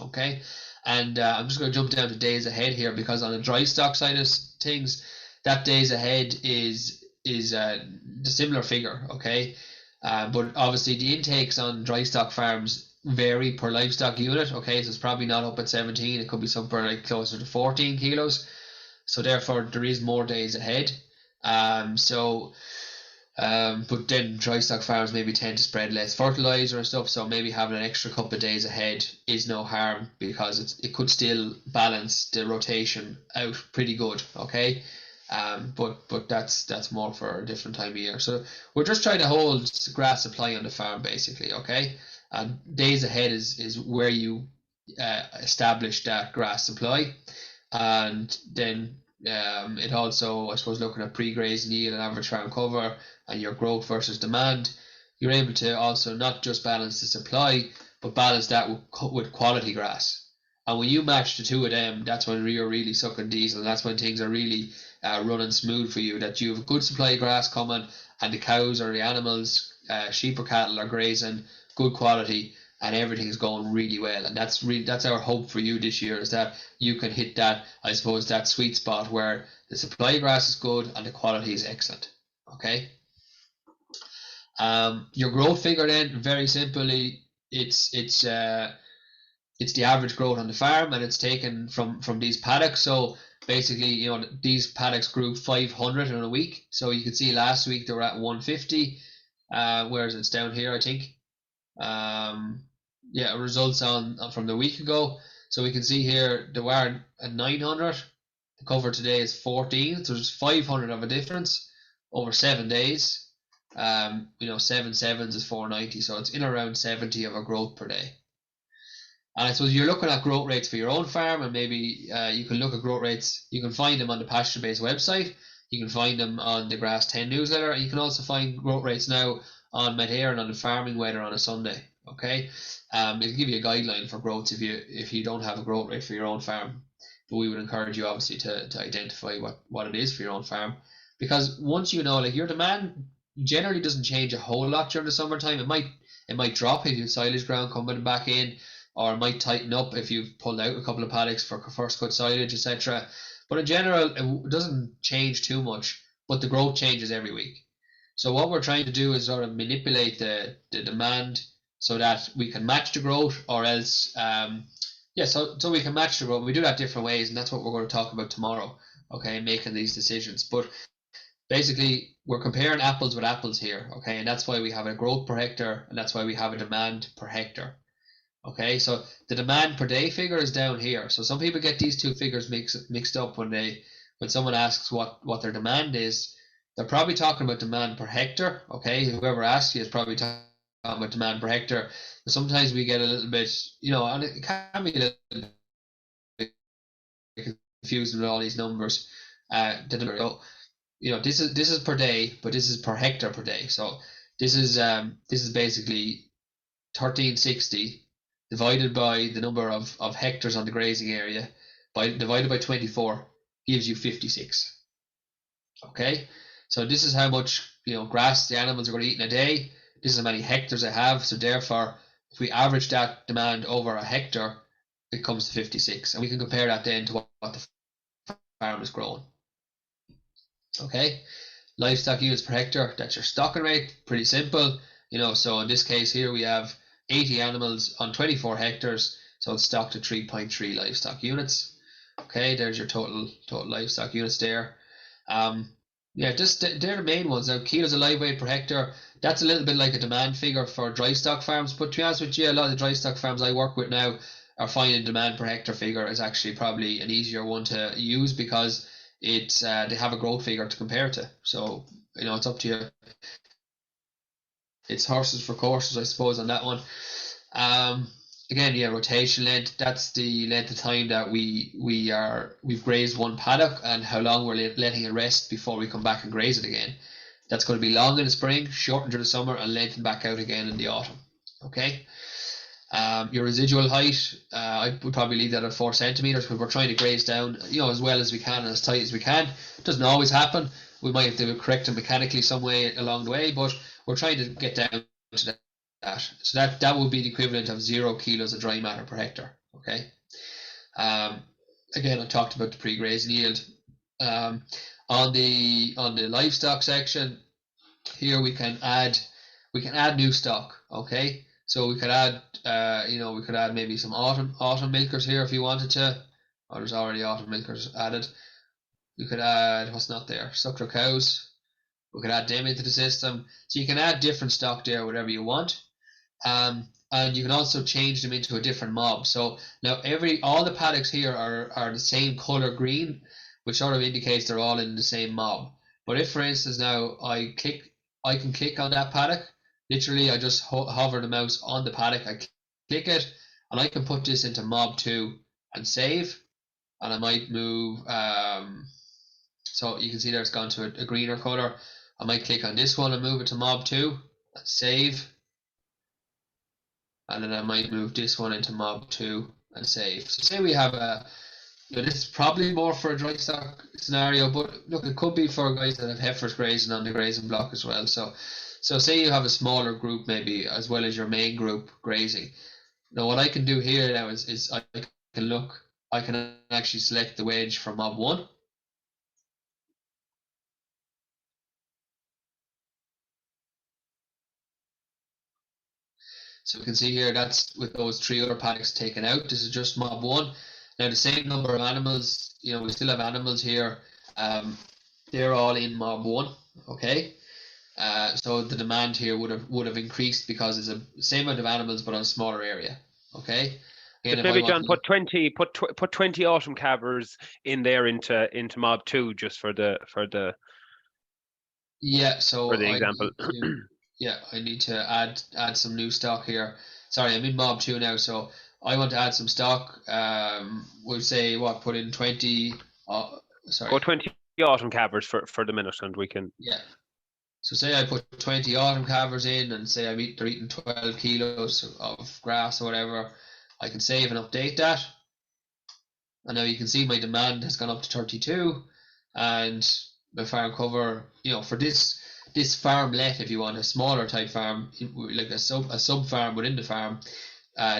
Okay, and I'm just going to jump down to days ahead here, because on the dry stock side of things, that days ahead is the similar figure. Okay, but obviously the intakes on dry stock farms vary per livestock unit. Okay, so it's probably not up at 17, it could be somewhere like closer to 14 kilos, so therefore there is more days ahead. But then dry stock farms maybe tend to spread less fertilizer and stuff, so maybe having an extra couple of days ahead is no harm, because it could still balance the rotation out pretty good. Okay, but that's more for a different time of year. So we're just trying to hold grass supply on the farm basically. Okay, and days ahead is where you establish that grass supply, and then it also, I suppose, looking at pre-grazing yield and average farm cover and your growth versus demand, you're able to also not just balance the supply, but balance that with quality grass. And when you match the two of them, that's when you're really sucking diesel. That's when things are really running smooth for you, that you have a good supply of grass coming, and the cows or the animals, sheep or cattle, are grazing good quality, and everything's going really well. And that's our hope for you this year, is that you can hit that, I suppose, that sweet spot where the supply of grass is good and the quality is excellent. Okay, your growth figure then, very simply, it's the average growth on the farm, and it's taken from these paddocks. So basically, these paddocks grew 500 in a week. So you can see last week they were at 150, whereas it's down here, I think. Results from the week ago. So we can see here they were at 900. The cover today is 14, so there's 500 of a difference over 7 days. 7 sevens is 490, so it's in around 70 of a growth per day. And I suppose you're looking at growth rates for your own farm, and maybe you can look at growth rates. You can find them on the PastureBase website. You can find them on the Grass10 newsletter, and you can also find growth rates now on Medhare and on the Farming Weather on a Sunday. Okay, it'll give you a guideline for growth if you don't have a growth rate for your own farm. But we would encourage you obviously to identify what it is for your own farm, because once you know, like, your demand generally doesn't change a whole lot during the summertime. It might drop if you have silage ground coming back in, or it might tighten up if you've pulled out a couple of paddocks for first cut silage, etc. But in general, it doesn't change too much, but the growth changes every week. So what we're trying to do is sort of manipulate the demand so that we can match the growth, or else, so we can match the growth. We do that different ways, and that's what we're going to talk about tomorrow, okay, making these decisions. But basically, we're comparing apples with apples here, okay, and that's why we have a growth per hectare, and that's why we have a demand per hectare. Okay, so the demand per day figure is down here. So some people get these two figures mixed up when someone asks what their demand is. They're probably talking about demand per hectare. Okay, whoever asks you is probably talking about demand per hectare. But sometimes we get a little bit, and it can be a little bit confusing with all these numbers. This is per day, but this is per hectare per day. So this is basically 1360. divided by the number of hectares on the grazing area, divided by 24, gives you 56. Okay, so this is how much grass the animals are going to eat in a day. This is how many hectares they have. So therefore, if we average that demand over a hectare, it comes to 56, and we can compare that then to what the farm is growing. Okay, livestock units per hectare, that's your stocking rate. Pretty simple, So in this case here, we have 80 animals on 24 hectares, so it's stocked at 3.3 livestock units. Okay, there's your total livestock units there. Yeah, just they're the main ones. Now, kilos of live weight per hectare, that's a little bit like a demand figure for dry stock farms. But to be honest with you, a lot of the dry stock farms I work with now are finding demand per hectare figure is actually probably an easier one to use because it's they have a growth figure to compare to. So, it's up to you. It's horses for courses, I suppose, on that one. Again, yeah, rotation length, that's the length of time that we've grazed one paddock and how long we're letting it rest before we come back and graze it again. That's going to be long in the spring, shortened during the summer, and lengthened back out again in the autumn. Okay. Your residual height, I would probably leave that at 4 centimeters because we're trying to graze down, as well as we can and as tight as we can. It doesn't always happen. We might have to correct it mechanically some way along the way, but we're trying to get down to that. So that would be the equivalent of 0 kilos of dry matter per hectare. Okay. Again, I talked about the pre-grazing yield. On the livestock section, here we can add new stock. Okay. So we could add, maybe some autumn milkers here if you wanted to. Oh, there's already autumn milkers added. We could add, what's not there, suckler cows. We could add them into the system. So you can add different stock there, whatever you want. And you can also change them into a different mob. So now all the paddocks here are the same color green, which sort of indicates they're all in the same mob. But if, for instance, now I can click on that paddock. Literally, I just hover the mouse on the paddock. I click it, and I can put this into mob 2 and save. And I might move. So you can see there it's gone to a greener color. I might click on this one and move it to mob 2 and save. And then I might move this one into mob 2 and save. So say we have this is probably more for a dry stock scenario, but look, it could be for guys that have heifers grazing on the grazing block as well. So say you have a smaller group maybe as well as your main group grazing. Now what I can do here now is I can actually select the wedge for mob 1. So we can see here that's with those 3 other paddocks taken out. This is just mob 1. Now the same number of animals, we still have animals here. They're all in mob 1. Okay. So the demand here would have increased because it's the same amount of animals but on a smaller area. Okay.
Again, maybe John, put 20 autumn calvers in there into mob 2 just for the
yeah. So
for the example.
I need to add some new stock here. Sorry, I'm in mob 2 now, so I want to add some stock. We'll say put in 20.
Go 20 autumn calvers for the minute, and we can.
Yeah. So say I put 20 autumn calvers in, and say they're eating 12 kilos of grass or whatever. I can save and update that. And now you can see my demand has gone up to 32, and my farm cover, for this farmlet, if you want a smaller type farm, like a sub farm within the farm,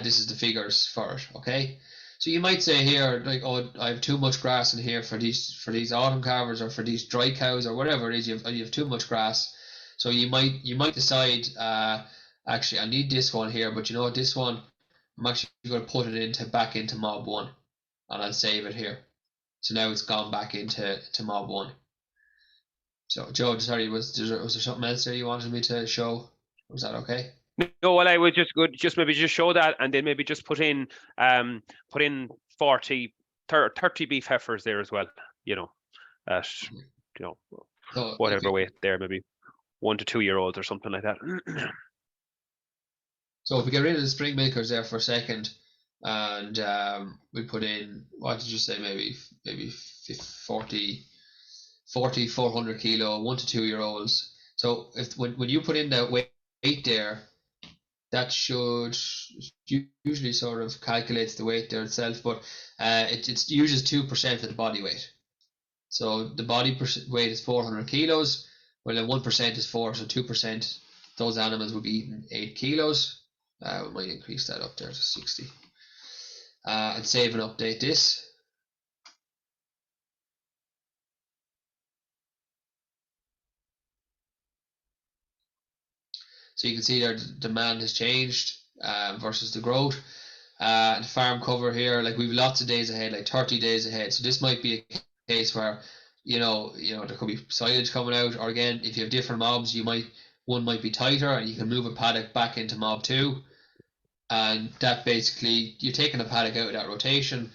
this is the figures for it. Okay. So you might say here, like, oh, I have too much grass in here for these autumn calvers or for these dry cows or whatever it is. You have too much grass, so you might decide, actually, I need this one here, but this one, I'm actually going to put it back into mob 1, and I'll save it here. So now it's gone back into mob 1. So Joe, sorry, was there something else there you wanted me to show? Was that okay?
No, well, I would just maybe show that, and then maybe just put in 30 beef heifers there as well. At whatever weight there, maybe 1 to 2 year olds or something like that.
So if we get rid of the spring milkers there for a second, and we put in, what did you say, maybe 400 kilo 1 to 2 year olds. So when you put in that weight there, that should usually sort of calculates the weight there itself, but it uses 2% of the body weight. So the body weight is 400 kilos, well then 1% is 4, so 2%, those animals would be eating 8 kilos. We might increase that up there to 60. And save and update this. So you can see there the demand has changed versus the growth. the farm cover here, like we've lots of days ahead, like 30 days ahead. So this might be a case where, there could be silage coming out, or again, if you have different mobs, one might be tighter, and you can move a paddock back into mob 2, and that basically, you're taking a paddock out of that rotation,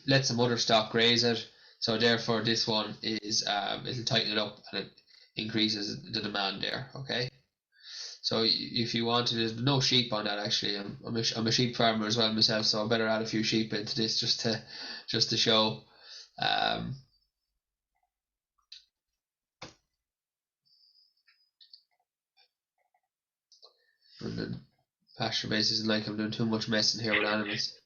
let some other stock graze it, so therefore this one is, it'll tighten it up, and it increases the demand there, okay? So if you wanted, there's no sheep on that actually. I'm a sheep farmer as well myself, so I better add a few sheep into this just to show. And then PastureBase isn't like I'm doing too much messing here with animals.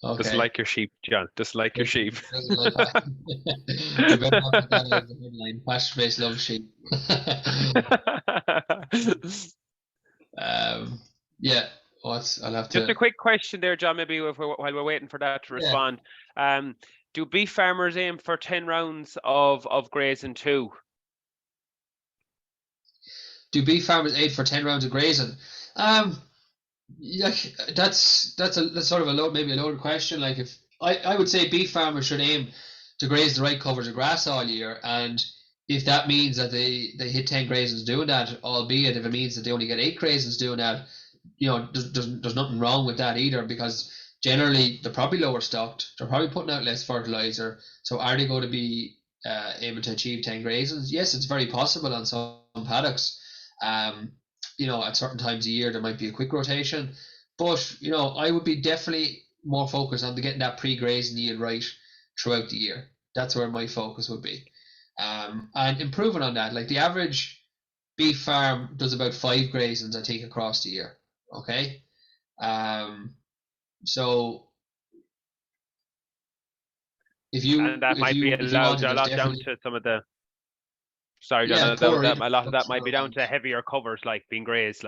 Okay.
Just like your sheep, John. Just like your sheep.
You better not put that as the headline. PastureBase loves sheep. Yeah. I'll have to.
Just a quick question there, John. Maybe while we're waiting for that to respond. Do beef farmers aim for 10 rounds of grazing too?
Do beef farmers aim for 10 rounds of grazing? Yeah, that's sort of maybe a loaded question. Like, if I would say beef farmers should aim to graze the right covers of grass all year, and if that means that they hit 10 grazings doing that, albeit if it means that they only get 8 grazings doing that, there's nothing wrong with that either, because generally they're probably lower stocked, they're probably putting out less fertilizer, so are they going to be able to achieve 10 grazings? Yes, it's very possible on some paddocks. At certain times of year there might be a quick rotation, but I would be definitely more focused on getting that pre-grazing yield right throughout the year. That's where my focus would be, and improving on that. Like, the average beef farm does about 5 grazings, I think, across the year. Okay, so if you
and that might be allowed a lot down to some of the. Sorry, John, a lot of that might be down to heavier covers, like being grazed,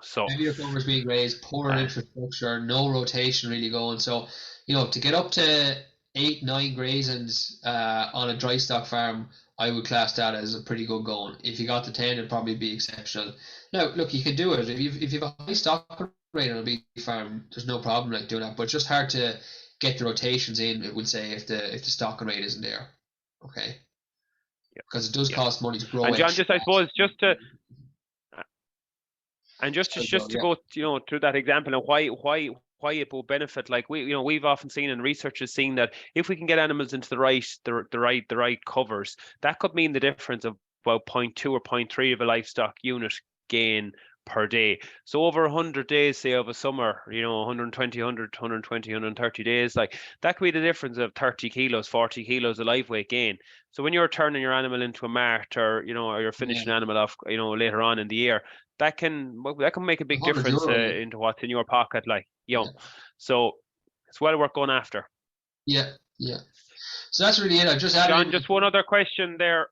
so.
Heavier covers being grazed, poor infrastructure, no rotation really going. So, to get up to 8, 9 grazings on a dry stock farm, I would class that as a pretty good going. If you got to 10, it'd probably be exceptional. Now, look, you can do it. If you have a high stock rate on a beef farm, there's no problem like doing that, but it's just hard to get the rotations in, I would say, if the stocking rate isn't there. Okay. Because it does cost money to grow.
And John, I suppose, just to go, through that example and why it will benefit. Like, we've often seen, and research has seen, that if we can get animals into the right covers, that could mean the difference of about 0.2 or 0.3 of a livestock unit gain per day. So over 100 days, say, of a summer, 120, 130 days, like, that could be the difference of 30 kilos, 40 kilos of live weight gain. So when you're turning your animal into a mart, or you're finishing an animal off, later on in the year, that can make a big difference into what's in your pocket, So it's well worth going after.
Yeah. So that's really it. I just added.
John, just one other question there.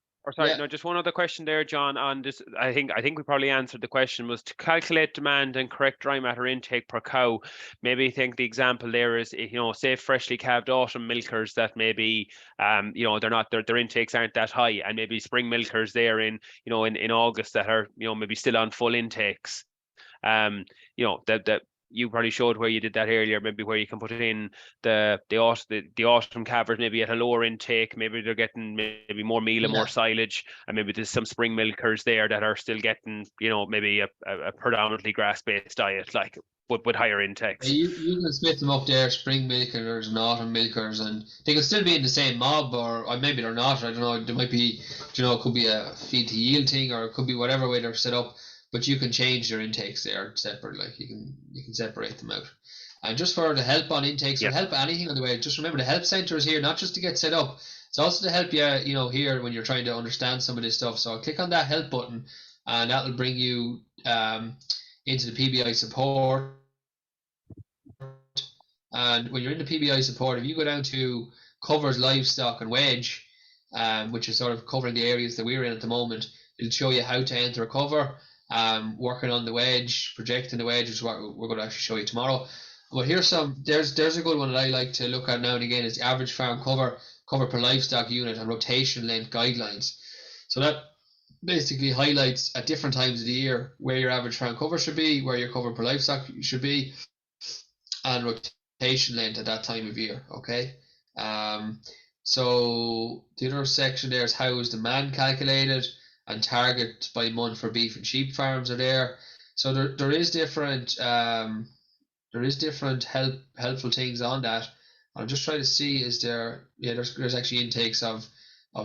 Just one other question there, John, on this. I think we probably answered the question. Was to calculate demand and correct dry matter intake per cow. Maybe I think the example there is, say freshly calved autumn milkers that maybe, they're not, their intakes aren't that high, and maybe spring milkers there in August that are, maybe still on full intakes. That you probably showed where you did that earlier, maybe where you can put in the autumn calvers maybe at a lower intake, maybe they're getting maybe more meal and more silage, and maybe there's some spring milkers there that are still getting, maybe a predominantly grass-based diet, like with higher intakes.
You can split them up there, spring milkers and autumn milkers, and they can still be in the same mob, or maybe they're not, I don't know, there might be, it could be a feed to yield thing, or it could be whatever way they're set up. But you can change your intakes there separate, like you can separate them out. And just for the help on intakes, or help anything on the way, just remember the help center is here not just to get set up, it's also to help you, here when you're trying to understand some of this stuff. So click on that help button, and that will bring you into the PBI support. And when you're in the PBI support, if you go down to covers, livestock, and wedge, which is sort of covering the areas that we're in at the moment, it'll show you how to enter a cover. Working on the wedge, projecting the wedge, which is what we're going to actually show you tomorrow. But here's there's a good one that I like to look at now and again, is the average farm cover per livestock unit and rotation length guidelines. So that basically highlights at different times of the year where your average farm cover should be, where your cover per livestock should be, and rotation length at that time of year. Okay. So the other section there is how is demand calculated, and target by month for beef and sheep farms are there. So there is different helpful things on that. I'm just trying to see, is there, there's actually intakes of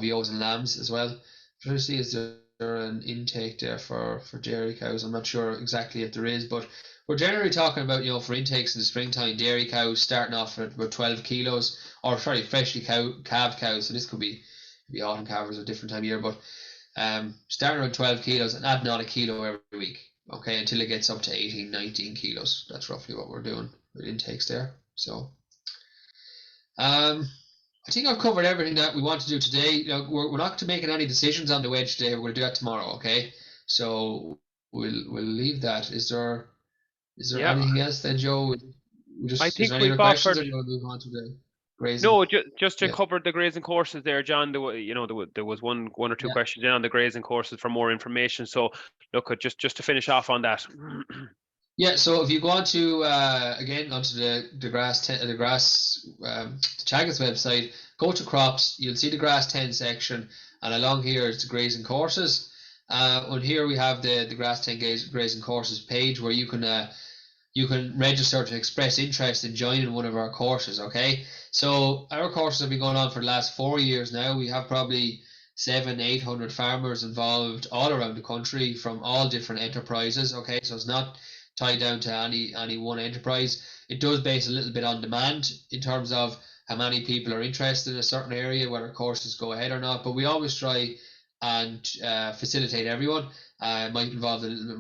ewes and lambs as well. I'm trying to see, is there an intake there for dairy cows? I'm not sure exactly if there is, but we're generally talking about, for intakes in the springtime, dairy cows starting off at about 12 kilos, or sorry, freshly calved cows. So this could be autumn calvers at a different time of year, but starting around 12 kilos and adding on a kilo every week, okay, until it gets up to 18, 19 kilos. That's roughly what we're doing with intakes there. So I think I've covered everything that we want to do today. We're not making any decisions on the wedge today. We're going to do that tomorrow, okay? So we'll leave that. Is there anything else then, Joe?
I think
is there any
we've
other questions,
offered.
or do you want to move on to the grazing?
No, just to cover the grazing courses there, John. There was one or two questions in on the grazing courses for more information. So look, just to finish off on that.
Yeah, so if you go on to again onto the Teagasc website, go to crops, you'll see the Grass10 section, and along here is the grazing courses. On here we have the Grass10 grazing courses page, where you can register to express interest in joining one of our courses. Okay, so our courses have been going on for the last 4 years now. We have probably 700-800 farmers involved all around the country from all different enterprises. Okay, so it's not tied down to any one enterprise. It does base a little bit on demand in terms of how many people are interested in a certain area, whether courses go ahead or not, but we always try and facilitate everyone. It might involve a little bit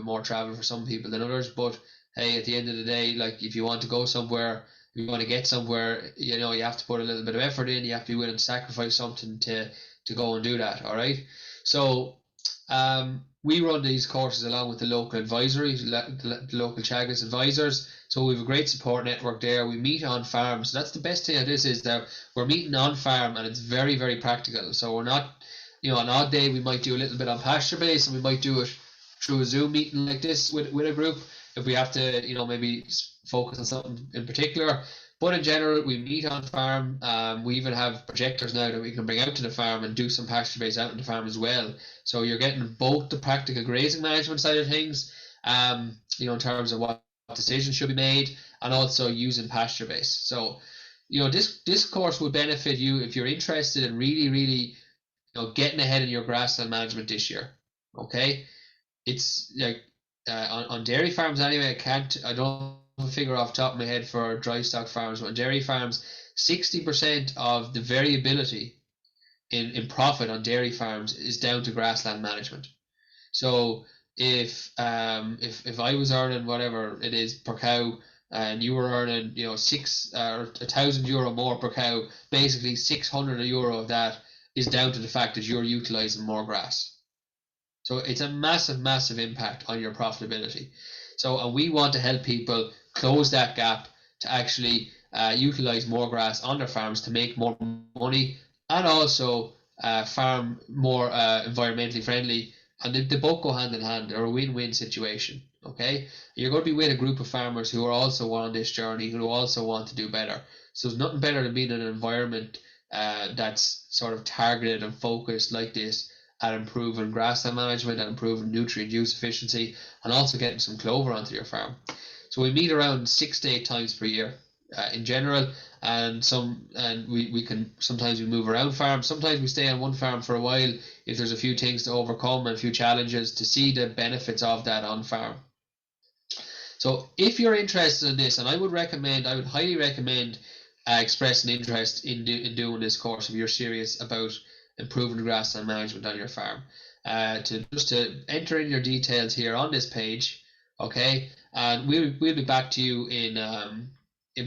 more travel for some people than others, but hey, at the end of the day, like, if you want to go somewhere, if you want to get somewhere, you have to put a little bit of effort in. You have to be willing to sacrifice something to go and do that. All right, so we run these courses along with the local advisory, the local Teagasc advisors. So we have a great support network there. We meet on farm. So that's the best thing of this, is that we're meeting on farm, and it's very, very practical. So we're not, an odd day we might do a little bit on PastureBase, and we might do it through a Zoom meeting like this with a group if we have to, maybe focus on something in particular. But in general, we meet on farm. We even have projectors now that we can bring out to the farm and do some PastureBase out in the farm as well. So you're getting both the practical grazing management side of things, in terms of what decisions should be made, and also using PastureBase. So, this course will benefit you if you're interested in really, really, getting ahead in your grassland management this year. Okay, it's like on dairy farms anyway. I don't figure off the top of my head for dry stock farms, but on dairy farms, 60% of the variability in profit on dairy farms is down to grassland management. So if I was earning whatever it is per cow, and you were earning €1,000 more per cow, basically €600 of that is down to the fact that you're utilizing more grass. So it's a massive impact on your profitability. So, and we want to help people close that gap to actually utilize more grass on their farms to make more money, and also farm more environmentally friendly. And they both go hand in hand. They're a win-win situation. Okay, you're going to be with a group of farmers who are also on this journey, who also want to do better. So there's nothing better than being in an environment that's sort of targeted and focused like this, at improving grassland management and improving nutrient use efficiency, and also getting some clover onto your farm. So we meet around 6 to 8 times per year in general, and we can sometimes we move around farms. Sometimes we stay on one farm for a while if there's a few things to overcome and a few challenges, to see the benefits of that on farm. So if you're interested in this, and I would highly recommend expressing interest in doing this course if you're serious about improving grassland management on your farm. To enter in your details here on this page, okay, and we'll be back to you in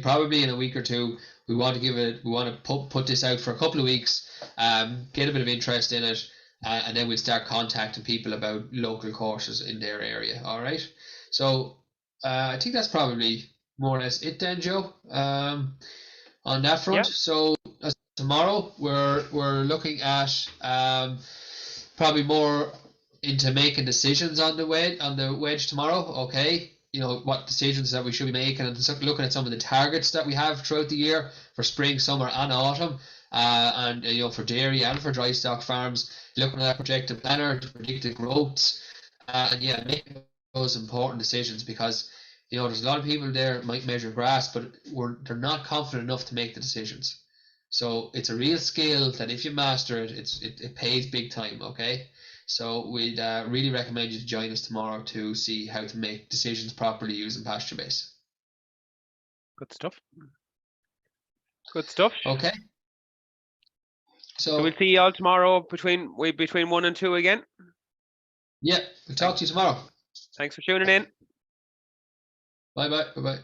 probably in a week or two. We want to put this out for a couple of weeks, get a bit of interest in it, and then we'll start contacting people about local courses in their area. All right, so I think that's probably more or less it then, Joe, on that front.
Yeah.
So tomorrow we're looking at probably more into making decisions on the wedge tomorrow. Okay, you know what decisions that we should be making, and looking at some of the targets that we have throughout the year for spring, summer, and autumn, and you know, for dairy and for dry stock farms, looking at our projected planner to predict the growths, and yeah, making those important decisions, because you know there's a lot of people there might measure grass, but they're not confident enough to make the decisions. So it's a real skill that if you master it, it pays big time. Okay. So we'd really recommend you to join us tomorrow to see how to make decisions properly using PastureBase.
Good stuff. Good stuff.
Okay.
So we'll see you all tomorrow between 1 and 2 again.
Yeah, we'll talk to you tomorrow.
Thanks for tuning in.
Bye bye. Bye bye.